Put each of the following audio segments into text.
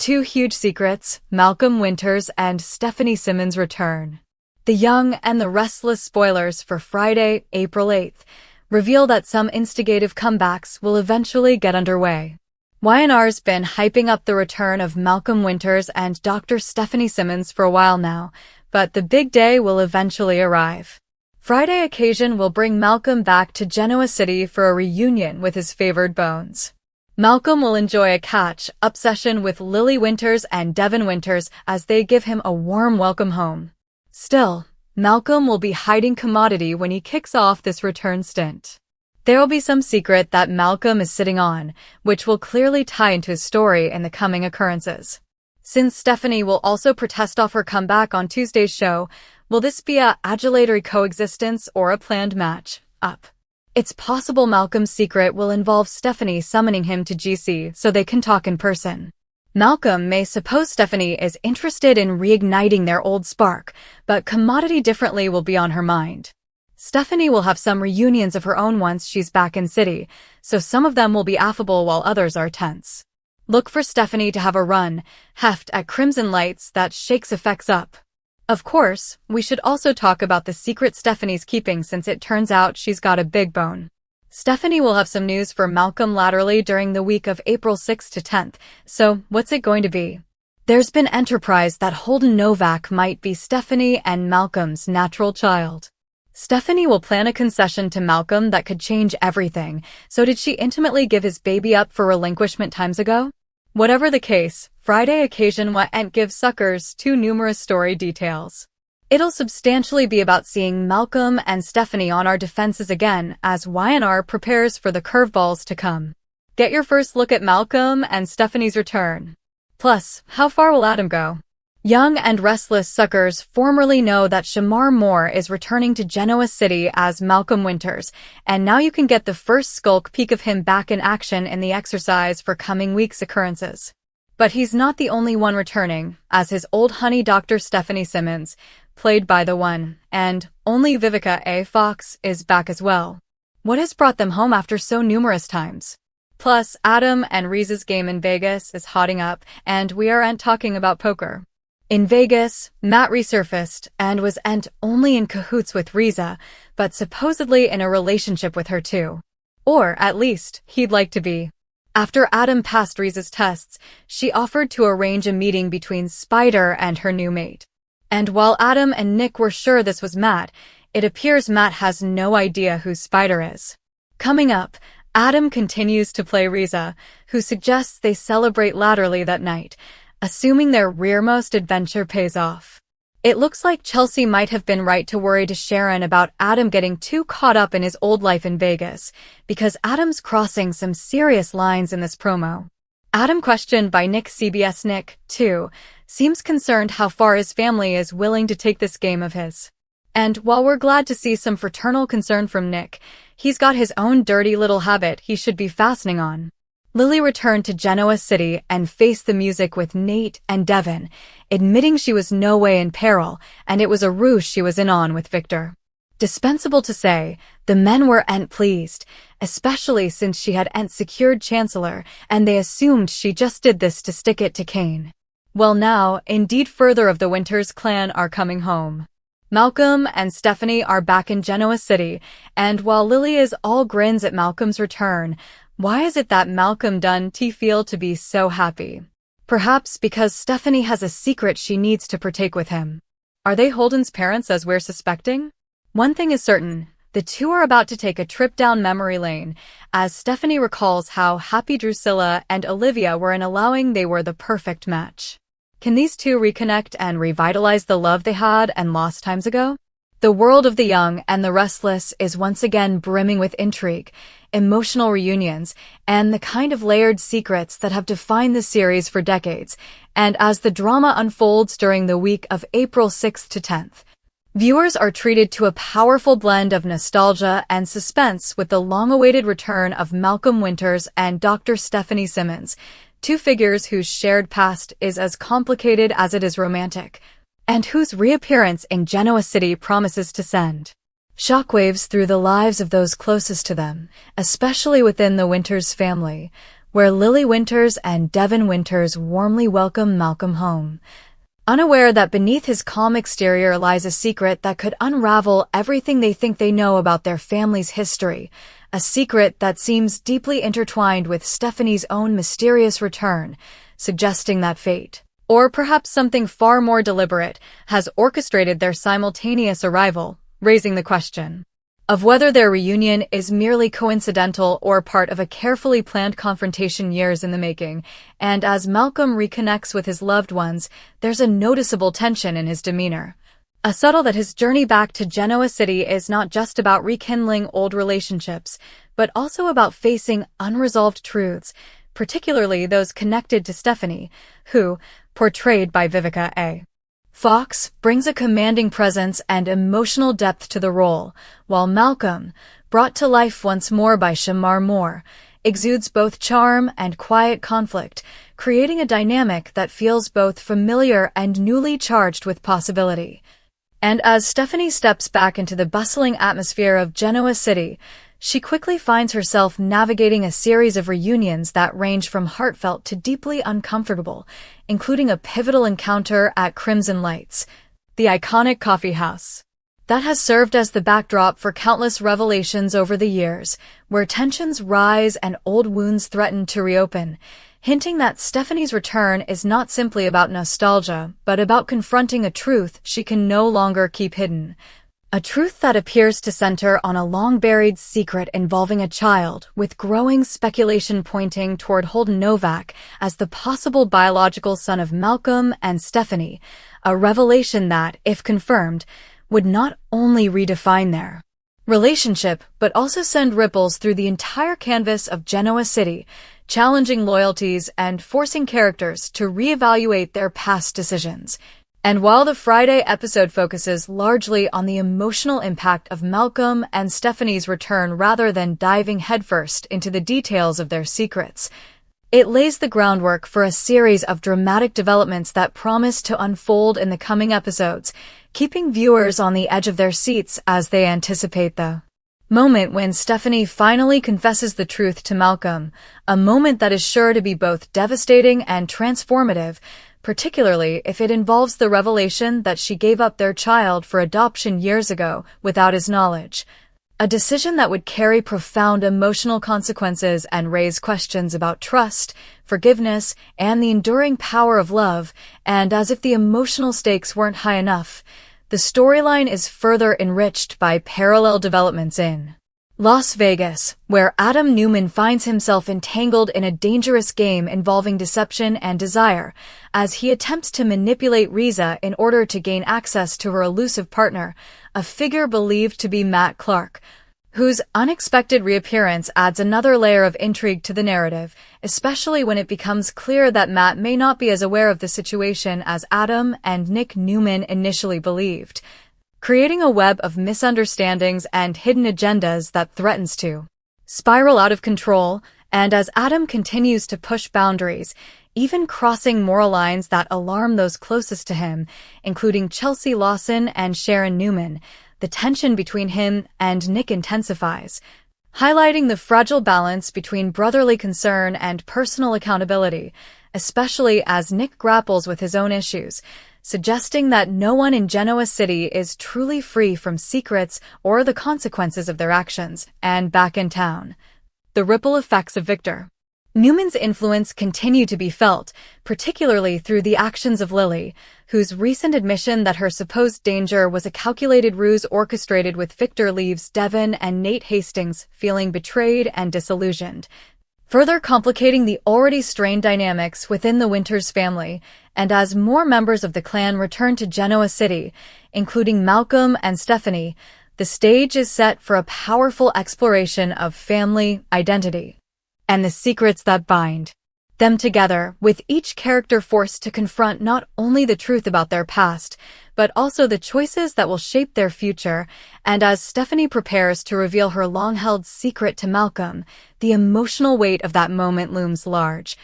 Two huge secrets: Malcolm Winters and Stephanie Simmons return. The Young and the Restless spoilers for Friday, April 8th, reveal that some instigative comebacks will eventually get underway. Y&R's been hyping up the return of Malcolm Winters and Dr. Stephanie Simmons for a while now, but the big day will eventually arrive. Friday occasion will bring Malcolm back to Genoa City for a reunion with his favored bones. Malcolm will enjoy a catch-up session with Lily Winters and Devin Winters as they give him a warm welcome home. Still, Malcolm will be hiding commodity when he kicks off this return stint. There'll be some secret that Malcolm is sitting on, which will clearly tie into his story in the coming occurrences. Since Stephanie will also protest off her comeback on Tuesday's show, will this be a adulatory coexistence or a planned match-up? It's possible Malcolm's secret will involve Stephanie summoning him to GC so they can talk in person. Malcolm may suppose Stephanie is interested in reigniting their old spark, but commodity differently will be on her mind. Stephanie will have some reunions of her own once she's back in city, so some of them will be affable while others are tense. Look for Stephanie to have a run, heft at Crimson Lights that shakes effects up. Of course, we should also talk about the secret Stephanie's keeping since it turns out she's got a big bone. Stephanie will have some news for Malcolm laterally during the week of April 6th to 10th, so what's it going to be? There's been enterprise that Holden Novak might be Stephanie and Malcolm's natural child. Stephanie will plan a concession to Malcolm that could change everything, so did she intimately give his baby up for relinquishment times ago? Whatever the case, Friday occasion won't give suckers too numerous story details. It'll substantially be about seeing Malcolm and Stephanie on our defenses again as Y&R prepares for the curveballs to come. Get your first look at Malcolm and Stephanie's return. Plus, how far will Adam go? Young and Restless suckers formerly know that Shamar Moore is returning to Genoa City as Malcolm Winters, and now you can get the first skulk peek of him back in action in the exercise for coming week's occurrences. But he's not the only one returning, as his old honey Dr. Stephanie Simmons, played by the one and only Vivica A. Fox, is back as well. What has brought them home after so numerous times? Plus, Adam and Reese's game in Vegas is hotting up, and we aren't talking about poker. In Vegas, Matt resurfaced and was only in cahoots with Riza, but supposedly in a relationship with her too. Or, at least, he'd like to be. After Adam passed Riza's tests, she offered to arrange a meeting between Spider and her new mate. And while Adam and Nick were sure this was Matt, it appears Matt has no idea who Spider is. Coming up, Adam continues to play Riza, who suggests they celebrate laterally that night, assuming their rearmost adventure pays off. It looks like Chelsea might have been right to worry to Sharon about Adam getting too caught up in his old life in Vegas, because Adam's crossing some serious lines in this promo. Adam, questioned by Nick CBS Nick, too, seems concerned how far his family is willing to take this game of his. And while we're glad to see some fraternal concern from Nick, he's got his own dirty little habit he should be fastening on. Lily returned to Genoa City and faced the music with Nate and Devin, admitting she was no way in peril, and it was a ruse she was in on with Victor. Dispensable to say, the men weren't pleased, especially since she had secured Chancellor, and they assumed she just did this to stick it to Kane. Well now, indeed further of the Winters clan are coming home. Malcolm and Stephanie are back in Genoa City, and while Lily is all grins at Malcolm's return, why is it that Malcolm doesn't feel to be so happy? Perhaps because Stephanie has a secret she needs to partake with him. Are they Holden's parents as we're suspecting? One thing is certain, the two are about to take a trip down memory lane, as Stephanie recalls how happy Drusilla and Olivia were in allowing they were the perfect match. Can these two reconnect and revitalize the love they had and lost times ago? The world of the Young and the Restless is once again brimming with intrigue, emotional reunions, and the kind of layered secrets that have defined the series for decades, and as the drama unfolds during the week of April 6th to 10th, viewers are treated to a powerful blend of nostalgia and suspense with the long-awaited return of Malcolm Winters and Dr. Stephanie Simmons, two figures whose shared past is as complicated as it is romantic, and whose reappearance in Genoa City promises to send shockwaves through the lives of those closest to them, especially within the Winters family. where Lily Winters and Devin Winters warmly welcome Malcolm home. Unaware that beneath his calm exterior lies a secret that could unravel everything they think they know about their family's history, a secret that seems deeply intertwined with Stephanie's own mysterious return, suggesting that fate, or perhaps something far more deliberate, has orchestrated their simultaneous arrival, raising the question of whether their reunion is merely coincidental or part of a carefully planned confrontation years in the making. And as Malcolm reconnects with his loved ones, there's a noticeable tension in his demeanor. A subtle that his journey back to Genoa City is not just about rekindling old relationships, but also about facing unresolved truths, particularly those connected to Stephanie, who, portrayed by Vivica A. Fox, brings a commanding presence and emotional depth to the role, while Malcolm, brought to life once more by Shamar Moore, exudes both charm and quiet conflict, creating a dynamic that feels both familiar and newly charged with possibility. And as Stephanie steps back into the bustling atmosphere of Genoa City, she quickly finds herself navigating a series of reunions that range from heartfelt to deeply uncomfortable, including a pivotal encounter at Crimson Lights, the iconic coffee house that has served as the backdrop for countless revelations over the years, where tensions rise and old wounds threaten to reopen, hinting that Stephanie's return is not simply about nostalgia, but about confronting a truth she can no longer keep hidden. A truth that appears to center on a long-buried secret involving a child, with growing speculation pointing toward Holden Novak as the possible biological son of Malcolm and Stephanie, a revelation that, if confirmed, would not only redefine their relationship but also send ripples through the entire canvas of Genoa City, challenging loyalties and forcing characters to reevaluate their past decisions. And while the Friday episode focuses largely on the emotional impact of Malcolm and Stephanie's return rather than diving headfirst into the details of their secrets, it lays the groundwork for a series of dramatic developments that promise to unfold in the coming episodes, keeping viewers on the edge of their seats as they anticipate the moment when Stephanie finally confesses the truth to Malcolm, a moment that is sure to be both devastating and transformative, particularly if it involves the revelation that she gave up their child for adoption years ago without his knowledge. A decision that would carry profound emotional consequences and raise questions about trust, forgiveness, and the enduring power of love. And as if the emotional stakes weren't high enough, the storyline is further enriched by parallel developments in Las Vegas, where Adam Newman finds himself entangled in a dangerous game involving deception and desire, as he attempts to manipulate Riza in order to gain access to her elusive partner, a figure believed to be Matt Clark, whose unexpected reappearance adds another layer of intrigue to the narrative, especially when it becomes clear that Matt may not be as aware of the situation as Adam and Nick Newman initially believed, creating a web of misunderstandings and hidden agendas that threatens to spiral out of control. And as Adam continues to push boundaries, even crossing moral lines that alarm those closest to him, including Chelsea Lawson and Sharon Newman, the tension between him and Nick intensifies, highlighting the fragile balance between brotherly concern and personal accountability, especially as Nick grapples with his own issues, suggesting that no one in Genoa City is truly free from secrets or the consequences of their actions. And back in town, the ripple effects of Victor Newman's influence continue to be felt, particularly through the actions of Lily, whose recent admission that her supposed danger was a calculated ruse orchestrated with Victor leaves Devin and Nate Hastings feeling betrayed and disillusioned, further complicating the already strained dynamics within the Winters family. And as more members of the clan return to Genoa City, including Malcolm and Stephanie, the stage is set for a powerful exploration of family identity and the secrets that bind them together, with each character forced to confront not only the truth about their past, but also the choices that will shape their future. And as Stephanie prepares to reveal her long-held secret to Malcolm, the emotional weight of that moment looms large,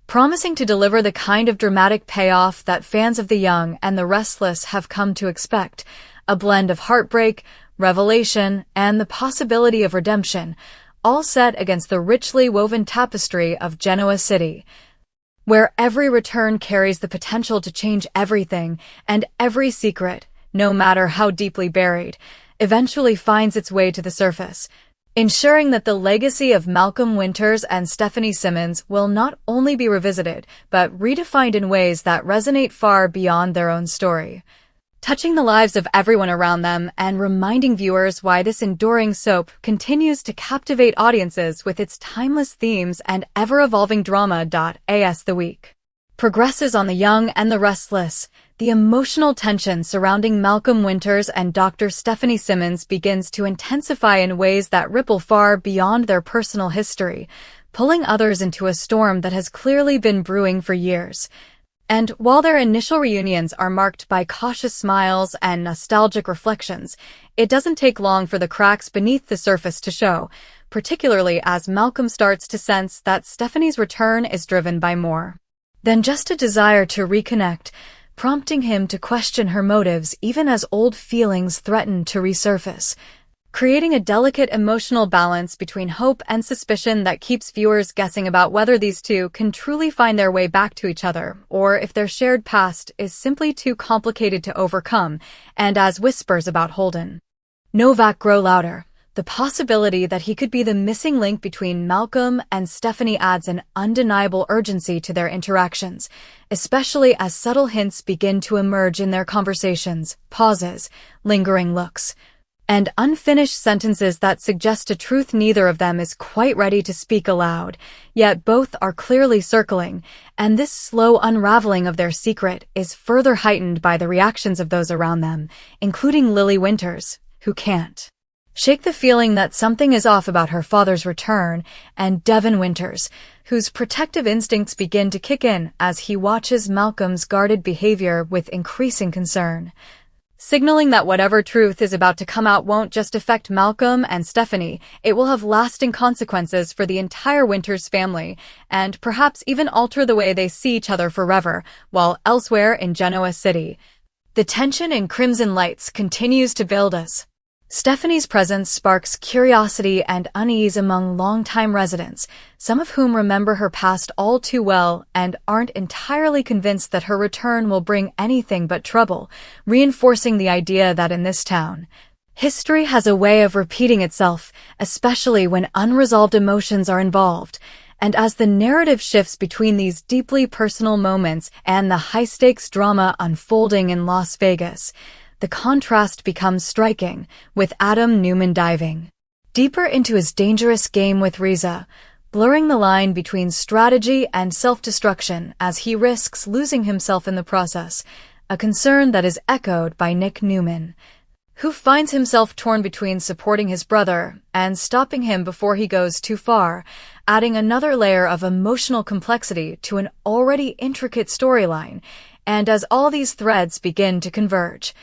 promising to deliver the kind of dramatic payoff that fans of The Young and the Restless have come to expect, a blend of heartbreak, revelation, and the possibility of redemption, all set against the richly woven tapestry of Genoa City, where every return carries the potential to change everything, and every secret, no matter how deeply buried, eventually finds its way to the surface, ensuring that the legacy of Malcolm Winters and Stephanie Simmons will not only be revisited, but redefined in ways that resonate far beyond their own story, touching the lives of everyone around them and reminding viewers why this enduring soap continues to captivate audiences with its timeless themes and ever-evolving drama. As the week progresses on The Young and the Restless, the emotional tension surrounding Malcolm Winters and Dr. Stephanie Simmons begins to intensify in ways that ripple far beyond their personal history, pulling others into a storm that has clearly been brewing for years. And while their initial reunions are marked by cautious smiles and nostalgic reflections, it doesn't take long for the cracks beneath the surface to show, particularly as Malcolm starts to sense that Stephanie's return is driven by more than just a desire to reconnect, prompting him to question her motives even as old feelings threaten to resurface, creating a delicate emotional balance between hope and suspicion that keeps viewers guessing about whether these two can truly find their way back to each other, or if their shared past is simply too complicated to overcome. And as whispers about Holden Novak grow louder, the possibility that he could be the missing link between Malcolm and Stephanie adds an undeniable urgency to their interactions, especially as subtle hints begin to emerge in their conversations, pauses, lingering looks, and unfinished sentences that suggest a truth neither of them is quite ready to speak aloud, yet both are clearly circling, and this slow unraveling of their secret is further heightened by the reactions of those around them, including Lily Winters, who can't shake the feeling that something is off about her father's return, and Devin Winters, whose protective instincts begin to kick in as he watches Malcolm's guarded behavior with increasing concern, signaling that whatever truth is about to come out won't just affect Malcolm and Stephanie, it will have lasting consequences for the entire Winters family, and perhaps even alter the way they see each other forever. While elsewhere in Genoa City, the tension in Crimson Lights continues to build as Stephanie's presence sparks curiosity and unease among longtime residents, some of whom remember her past all too well and aren't entirely convinced that her return will bring anything but trouble, reinforcing the idea that in this town, history has a way of repeating itself, especially when unresolved emotions are involved. And as the narrative shifts between these deeply personal moments and the high-stakes drama unfolding in Las Vegas, the contrast becomes striking, with Adam Newman diving deeper into his dangerous game with Riza, blurring the line between strategy and self-destruction as he risks losing himself in the process, a concern that is echoed by Nick Newman, who finds himself torn between supporting his brother and stopping him before he goes too far, adding another layer of emotional complexity to an already intricate storyline. And as all these threads begin to converge,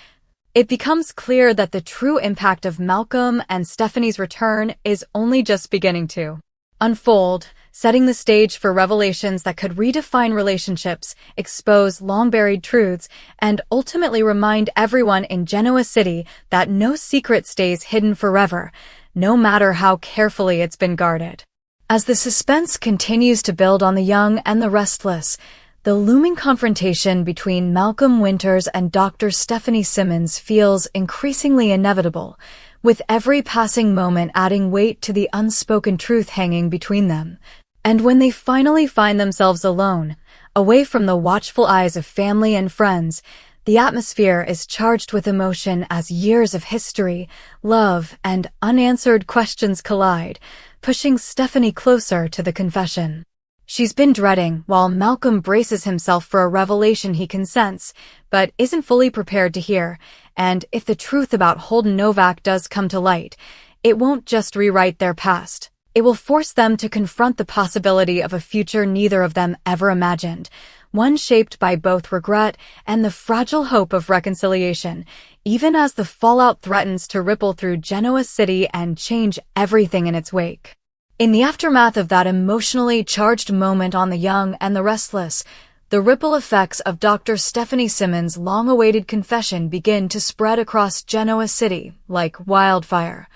it becomes clear that the true impact of Malcolm and Stephanie's return is only just beginning to unfold, setting the stage for revelations that could redefine relationships, expose long-buried truths, and ultimately remind everyone in Genoa City that no secret stays hidden forever, no matter how carefully it's been guarded. As the suspense continues to build on The Young and the Restless, the looming confrontation between Malcolm Winters and Dr. Stephanie Simmons feels increasingly inevitable, with every passing moment adding weight to the unspoken truth hanging between them. And when they finally find themselves alone, away from the watchful eyes of family and friends, the atmosphere is charged with emotion as years of history, love, and unanswered questions collide, pushing Stephanie closer to the confession she's been dreading, while Malcolm braces himself for a revelation he can sense, but isn't fully prepared to hear. And if the truth about Holden Novak does come to light, it won't just rewrite their past. It will force them to confront the possibility of a future neither of them ever imagined, one shaped by both regret and the fragile hope of reconciliation, even as the fallout threatens to ripple through Genoa City and change everything in its wake. In the aftermath of that emotionally charged moment on The Young and the Restless, the ripple effects of Dr. Stephanie Simmons' long-awaited confession begin to spread across Genoa City like wildfire.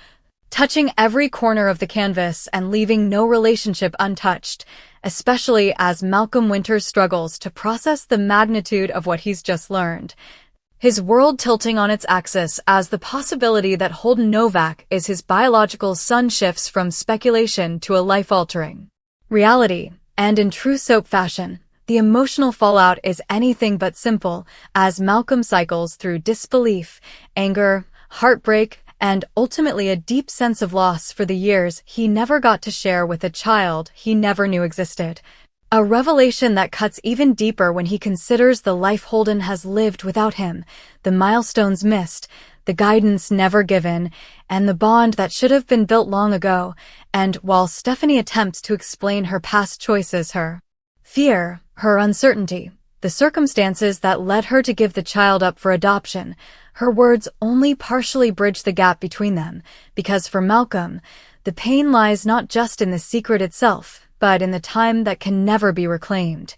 touching every corner of the canvas and leaving no relationship untouched, especially as Malcolm Winters struggles to process the magnitude of what he's just learned. His world tilting on its axis as the possibility that Holden Novak is his biological son shifts from speculation to a life-altering reality, and in true soap fashion, the emotional fallout is anything but simple as Malcolm cycles through disbelief, anger, heartbreak, and ultimately a deep sense of loss for the years he never got to share with a child he never knew existed. A revelation that cuts even deeper when he considers the life Holden has lived without him, the milestones missed, the guidance never given, and the bond that should have been built long ago. And while Stephanie attempts to explain her past choices, her fear, her uncertainty, the circumstances that led her to give the child up for adoption, her words only partially bridge the gap between them, because for Malcolm, the pain lies not just in the secret itself, but in the time that can never be reclaimed.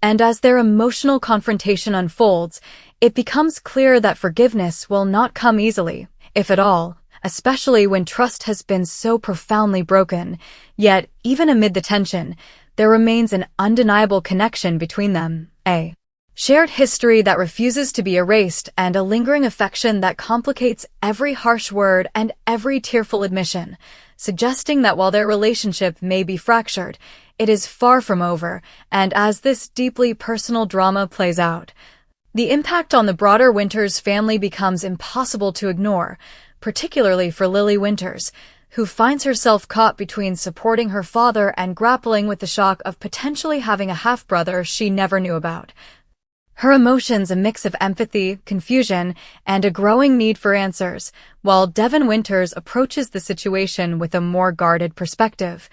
And as their emotional confrontation unfolds, it becomes clear that forgiveness will not come easily, if at all, especially when trust has been so profoundly broken. Yet, even amid the tension, there remains an undeniable connection between them, a shared history that refuses to be erased and a lingering affection that complicates every harsh word and every tearful admission, suggesting that while their relationship may be fractured, it is far from over. And as this deeply personal drama plays out, the impact on the broader Winters family becomes impossible to ignore, particularly for Lily Winters, who finds herself caught between supporting her father and grappling with the shock of potentially having a half-brother she never knew about. Her emotions a mix of empathy, confusion, and a growing need for answers, while Devin Winters approaches the situation with a more guarded perspective,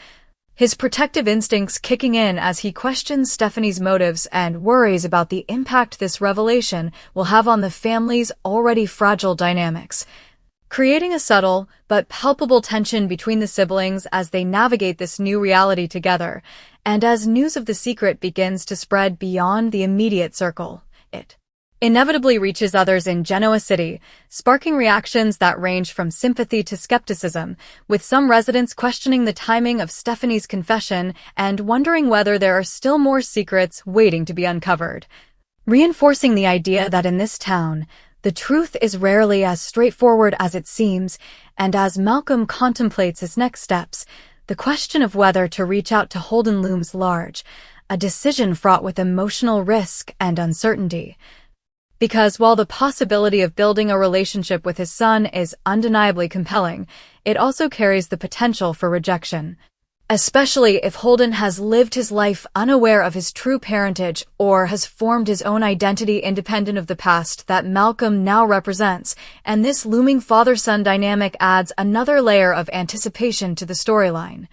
his protective instincts kicking in as he questions Stephanie's motives and worries about the impact this revelation will have on the family's already fragile dynamics, creating a subtle but palpable tension between the siblings as they navigate this new reality together. And as news of the secret begins to spread beyond the immediate circle, it inevitably reaches others in Genoa City, sparking reactions that range from sympathy to skepticism, with some residents questioning the timing of Stephanie's confession and wondering whether there are still more secrets waiting to be uncovered, reinforcing the idea that in this town, the truth is rarely as straightforward as it seems. And as Malcolm contemplates his next steps, the question of whether to reach out to Holden looms large, a decision fraught with emotional risk and uncertainty. Because while the possibility of building a relationship with his son is undeniably compelling, it also carries the potential for rejection, especially if Holden has lived his life unaware of his true parentage or has formed his own identity independent of the past that Malcolm now represents. And this looming father-son dynamic adds another layer of anticipation to the storyline,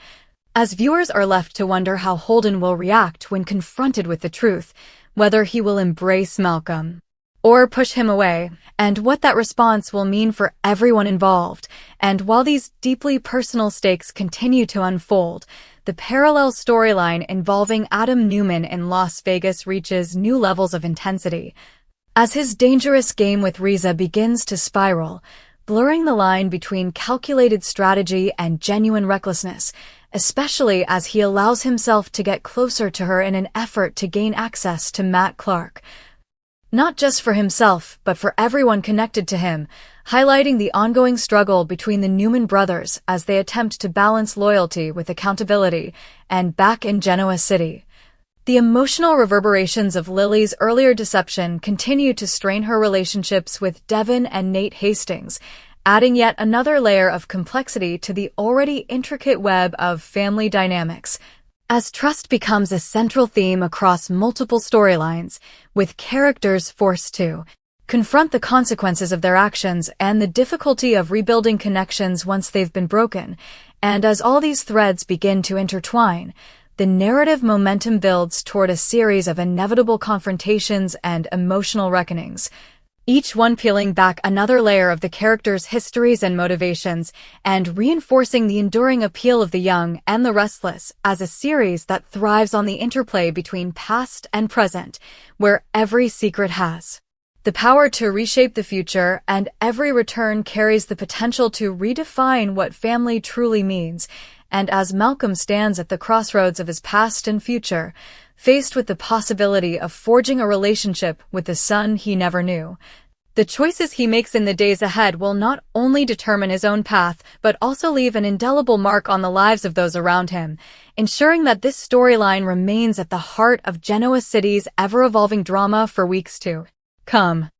as viewers are left to wonder how Holden will react when confronted with the truth, whether he will embrace Malcolm or push him away, and what that response will mean for everyone involved. And while these deeply personal stakes continue to unfold, the parallel storyline involving Adam Newman in Las Vegas reaches new levels of intensity, as his dangerous game with Riza begins to spiral, blurring the line between calculated strategy and genuine recklessness, especially as he allows himself to get closer to her in an effort to gain access to Matt Clark, not just for himself, but for everyone connected to him, highlighting the ongoing struggle between the Newman brothers as they attempt to balance loyalty with accountability. And back in Genoa City, the emotional reverberations of Lily's earlier deception continue to strain her relationships with Devin and Nate Hastings, adding yet another layer of complexity to the already intricate web of family dynamics, as trust becomes a central theme across multiple storylines, with characters forced to confront the consequences of their actions and the difficulty of rebuilding connections once they've been broken. And as all these threads begin to intertwine, the narrative momentum builds toward a series of inevitable confrontations and emotional reckonings, each one peeling back another layer of the characters' histories and motivations, and reinforcing the enduring appeal of The Young and the Restless as a series that thrives on the interplay between past and present, where every secret has the power to reshape the future, and every return carries the potential to redefine what family truly means. And as Malcolm stands at the crossroads of his past and future, faced with the possibility of forging a relationship with the son he never knew, the choices he makes in the days ahead will not only determine his own path, but also leave an indelible mark on the lives of those around him, ensuring that this storyline remains at the heart of Genoa City's ever-evolving drama for weeks to come.